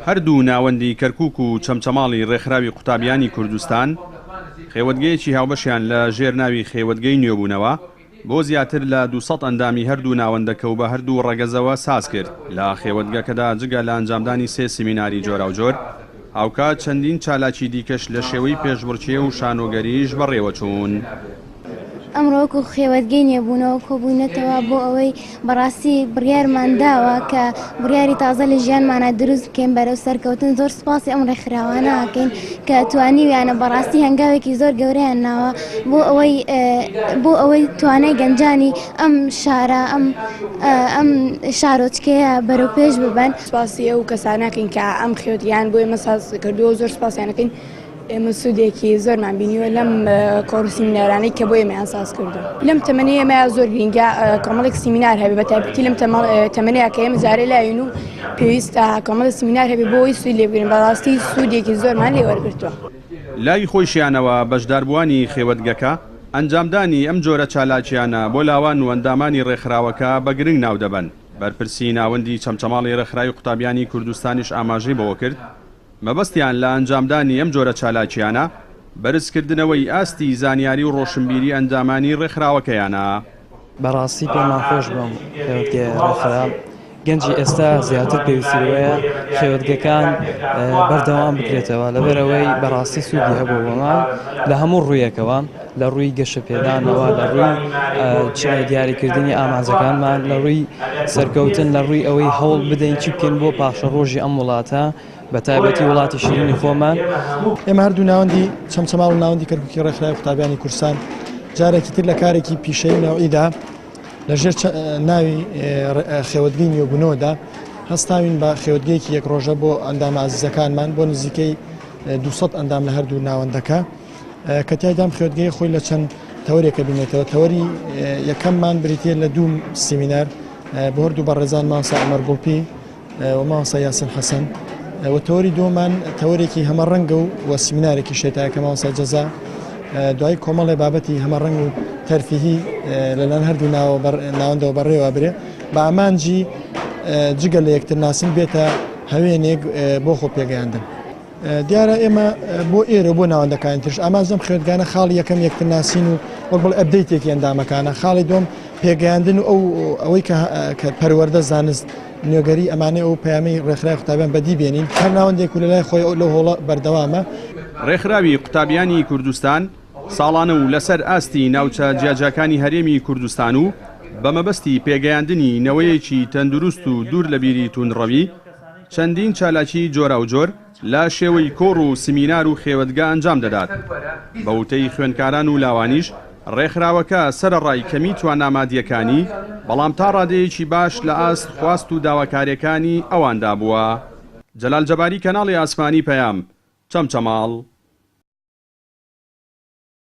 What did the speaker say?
هەردوو ناوەندی کەرکووک و چەمچەماڵی ڕێکخراوی قوتابیانی کوردستان خێوەتگەیەکی هاوبەشیان لە ژێرناوی خێوەتگەی نوێبوونەوە بۆ زیاتر لە 200 ئەندامی هەردوو ناوەندەکە و بە هەردوو ڕەگەزەوە ساز کرد لە خێوەتگەکەدا جگە لە ئەنجامدانی 3 سیمیناری جۆرا و جۆر هاوکات چەندین چالاکی دیکەش لە شێوەی پێشبڕکێ و شانۆگەریش بەڕێوە چوون. ئەمڕۆکو خێوەتگەی نێبوونەوە کۆبوونەتەوە بۆ ئەوەی بەڕاستی بڕیارمان داوە کە بڕیاری تازە لە ژیانمانە دروست بکەین بەرەو سەرکەوتن. زۆر سپاسی ئەم ڕێکخراوانە ئاکەین کە توانیویانە بەڕاستی هەنگاوێکی زۆر گەورەیان ناوە بۆ ئەوەی توانای گەنجانی ئەم شارە ئەم شارۆچکەیە بەرەو پێش ببەن. سپاسی ئەو کەسانەکەین کە ئەم خێوەتیان بۆ ئێمە ساز کردووە زۆر سپاسیانەکەین. ئێمە سوودێکی زۆرمان بینیوە لەم کۆڕ سیمینارانەی کە بۆ ئێمەیان ساز کردو. لەم تەمەنەی ئێمە زۆر گرنگە کۆمەڵێک سیمینار هەبێ بە تایبەتی لەم تەمەنەیە کە ئێمە جارێ لاین و پێویستە کۆمەڵە سیمینار هەبێ بۆ ئەوی سوود لێ بگرین. بەڕاستی سوودێکی زۆرمان لێ وەرگرتووە. لای خۆیشیانەوە بەشداربووانی خێوەتگەکە ئەنجامدانی ئەم جۆرە چالاکیانە بۆ لاوان و ئەندامانی ڕێکخراوەکە بە گرنگ ناو دەبن. بەرپرسی ناوەندی چەمچەماڵی ڕێکخراوی قوتابیانی کوردستانیش ئاماژەی بەوە کرد مەبەستیان لە ئەنجامدانی ئەم جۆرە چالاکیانە بەرزکردنەوەی ئاستی زانیاری و ڕۆشنبیری ئەندامانی ڕێکخراوەکەیانە. بەڕاستی پێمان خۆش بووم خێوەتگەی ڕێکخراو گەنجی ئێستا زیاتر پێویستیەوەیە خێوەتگەکان بەردەوام بکرێتەوە لەبەرەوەی بەڕاستی سوودی هەبوو بۆمان لە هەموو ڕوویەکەوە لە ڕووی گەشەپێدانەوە لە ڕووی دیاریکردنی ئامانجەکانمان لە ڕووی سەرکەوتن لە ڕووی ئەوەی هەوڵ بدەین چی بکەین بۆ پاشە ڕۆژی ئەم وڵاتە بە تایبەتی وڵاتی شیرینی خۆمان. ئێمە هەردوو ناوەندی چەمچەماڵ و ناوەندی کەرکووکی ڕێکخراوی قوتابیانی کوردستان جارێکی تر لە کارێکی پیشەی نەوعیدا لەژێر ناوی خێوەتگەی نوێبوونەوەدا هەستاوین بە خێوەتگەیەکی یەک ڕۆژە بۆ ئەندام عەزیزەکانمان بۆ نزیکەی 200 ئەندام لە هەردوو ناوەندەکە کە تیایدام خێوەتگەی خۆی لە چەند تەورێکە بینێتەوە. تەوەری یەکەممان بریتە لە 2 سیمینار بۆ هەردوو بەڕێزان مامۆستا عومەر گوڵپی و مامۆستا یاسین حەسەن و تەوەری دووەمان تەوەرێکی هەمەڕەنگە و سیمینارێکی شێتایە کە مامۆستا جەزا دوای کۆمەڵی بابەتی هەمەڕەنگ و تەرفیهی لەلایەن هەردوو ناوەندەوە بەڕێوە برێ بە ئامانجی جگە لە یەکتر ناسین بێتە هەوێنێک بۆ خۆ پێگەیاندن. دیارە ئێمە بۆ ئێرە بۆ ناوەندەکانی ترش ئامانجەم خێوەتگانە خاڵی یەکەم یەکتر ناسین و وەک بڵێ ئەپدەیتێکی ئەندامەکانە خاڵی دۆم پێگەیاندن و ئەوەی کە پەروەردە زانست نوێگەری ئەمانەی ئەو پەیامی ڕێکخراوی قوتابیان بەدی بێنین هەر ناوەندێک و لەلای خۆی لەو هۆڵە بەردەوامە. ڕێکخراوی قوتابیانی کوردستان ساڵانە و لەسەر ئاستی ناوچە جیاجەکانی هەرێمی کوردستان و بە مەبەستی پێگەیاندنی نەوەیەکی تەندروست و دوور لە بیری توندڕەوی چەندین چالاکی جۆرا و جۆر لە شێوەی کۆڕ و سیمینار و خێوەتگا ئەنجام دەدات. بە وتەی خوێندکاران و لاوانیش ڕێکخراوەکە سەرەڕای کەمی توانامادیەکانی بەڵام تا ڕادەیەکی باش لە ئاست خواست و داواکاریەکانی ئەواندا بووە. جەلال جەباری کەناڵی ئاسمانی پەیام چەمچەماڵ